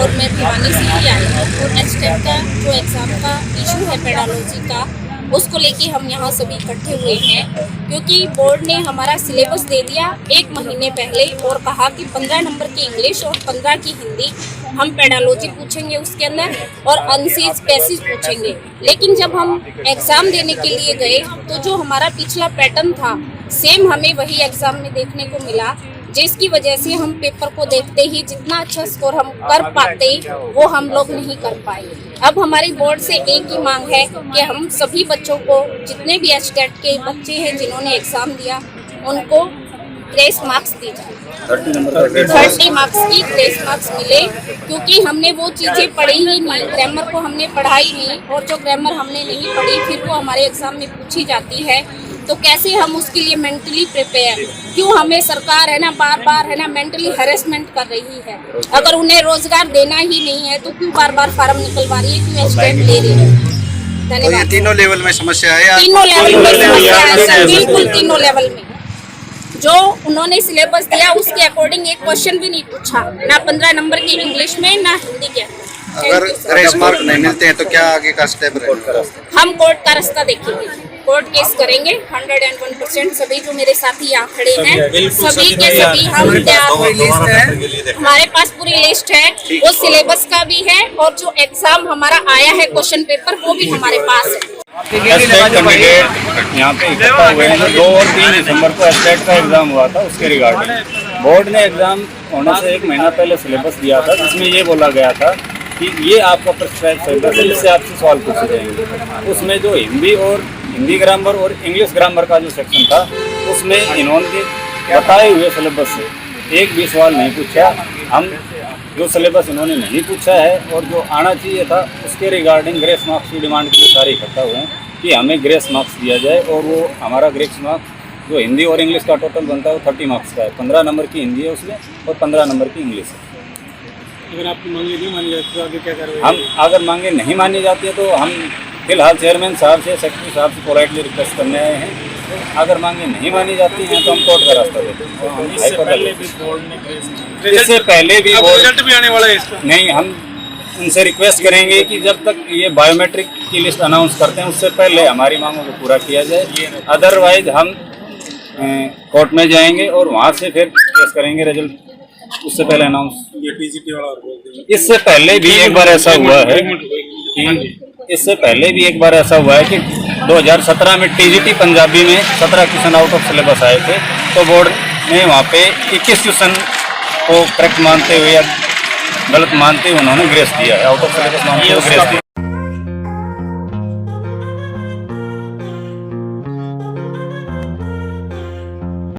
और मैं भिवानी से ही आई हूँ। और नेक्स्ट टाइम का जो एग्ज़ाम का इशू है पेडालॉजी का, उसको लेके हम यहाँ सभी इकट्ठे हुए हैं, क्योंकि बोर्ड ने हमारा सिलेबस दे दिया 1 महीने पहले और कहा कि 15 नंबर की इंग्लिश और 15 की हिंदी हम पेडालॉजी पूछेंगे उसके अंदर और अनसीज पैसेज पूछेंगे। लेकिन जब हम एग्ज़ाम देने के लिए गए तो जो हमारा पिछला पैटर्न था सेम हमें वही एग्ज़ाम में देखने को मिला, जिसकी वजह से हम पेपर को देखते ही जितना अच्छा स्कोर हम कर पाते वो हम लोग नहीं कर पाए। अब हमारी बोर्ड से एक ही मांग है कि हम सभी बच्चों को, जितने भी एचटेट के बच्चे हैं जिन्होंने एग्ज़ाम दिया, उनको ग्रेस मार्क्स दी जाए, 30 मार्क्स की ग्रेस मार्क्स मिले, क्योंकि हमने वो चीज़ें पढ़ी ही नहीं, ग्रामर को हमने पढ़ा ही नहीं, और जो ग्रामर हमने नहीं पढ़ी फिर वो हमारे एग्ज़ाम में पूछी जाती है, तो कैसे हम उसके लिए मेंटली प्रिपेयर, क्यों हमें सरकार है ना बार बार है ना मेंटली हैरेसमेंट कर रही है। अगर उन्हें रोजगार देना ही नहीं है तो क्यों बार बार फार्म निकलवा रही है, क्यों एचटेट ले रही है। धन्यवाद। ये तीनों लेवल में समस्या है या तीनों लेवल में समस्या है सर, बिल्कुल तीनों लेवल में। जो उन्होंने सिलेबस दिया उसके अकॉर्डिंग एक क्वेश्चन भी नहीं पूछा, ना 15 नंबर की इंग्लिश में ना हिंदी के। अगर ग्रेस मार्क नहीं मिलते हैं तो क्या आगे का स्टेप रहेगा? हम कोर्ट का रास्ता देखेंगे, कोर्ट केस करेंगे 101%। सभी जो मेरे साथी यहाँ खड़े हैं सभी के सभी हम तैयार हैं। हमारे पास पूरी लिस्ट है, वो सिलेबस का भी है और जो एग्जाम हमारा आया है क्वेश्चन पेपर वो भी हमारे पास है। कैंडिडेट यहाँ पे इकट्ठा हुए हैं। 2 और 3 दिसंबर को एचटेट का एग्जाम हुआ था, उसके रिगार्डिंग बोर्ड ने एग्जाम होने से 1 महीना पहले सिलेबस दिया था, जिसमें ये बोला गया था कि ये आपका प्रिस्क्राइब सिलेबस है, जिससे आपसे सवाल पूछे जाएंगे। उसमें जो हिंदी ग्रामर और इंग्लिश ग्रामर का जो सेक्शन था उसमें इन्होंने बताए हुए सिलेबस से एक भी सवाल नहीं पूछा। हम जो सिलेबस इन्होंने नहीं पूछा है और जो आना चाहिए था उसके रिगार्डिंग ग्रेस मार्क्स की डिमांड के लिए सारे इकट्ठा हुए हैं कि हमें ग्रेस मार्क्स दिया जाए। और वो हमारा ग्रेस मार्क्स जो हिंदी और इंग्लिश का टोटल बनता है वो 30 मार्क्स का है। 15 नंबर की हिंदी है उसमें और 15 नंबर की इंग्लिश है। अगर आपकी मांगे नहीं मानी जाती तो आगे क्या करेंगे? हम अगर मांगे नहीं मानी जाती है तो हम फिलहाल चेयरमैन साहब से, सेक्रेटरी साहब से पोलाइटली रिक्वेस्ट करने आए हैं। तो अगर मांगे नहीं मानी जाती हैं तो हम कोर्ट का रास्ता देते हैं। इससे पहले भी बोर्ड ने रिजल्ट भी आने वाला है इसका। नहीं, हम उनसे रिक्वेस्ट करेंगे कि जब तक ये बायोमेट्रिक की लिस्ट अनाउंस करते हैं उससे पहले हमारी मांगों को पूरा किया जाए। अदरवाइज हम कोर्ट में जाएंगे और वहाँ से फिर केस करेंगे रिजल्ट उससे पहले अनाउंस। ये टीजीटी वाला और बोल देंगे। इससे पहले भी एक बार ऐसा हुआ है कि 2017 में टीजीटी पंजाबी में 17 क्वेश्चन आउट ऑफ सिलेबस आए थे, तो बोर्ड ने वहाँ पे 21 क्वेश्चन को करेक्ट मानते हुए या गलत मानते हुए उन्होंने ग्रेस दिया है, आउट ऑफ सिलेबस मानते हुए ग्रेस दिया।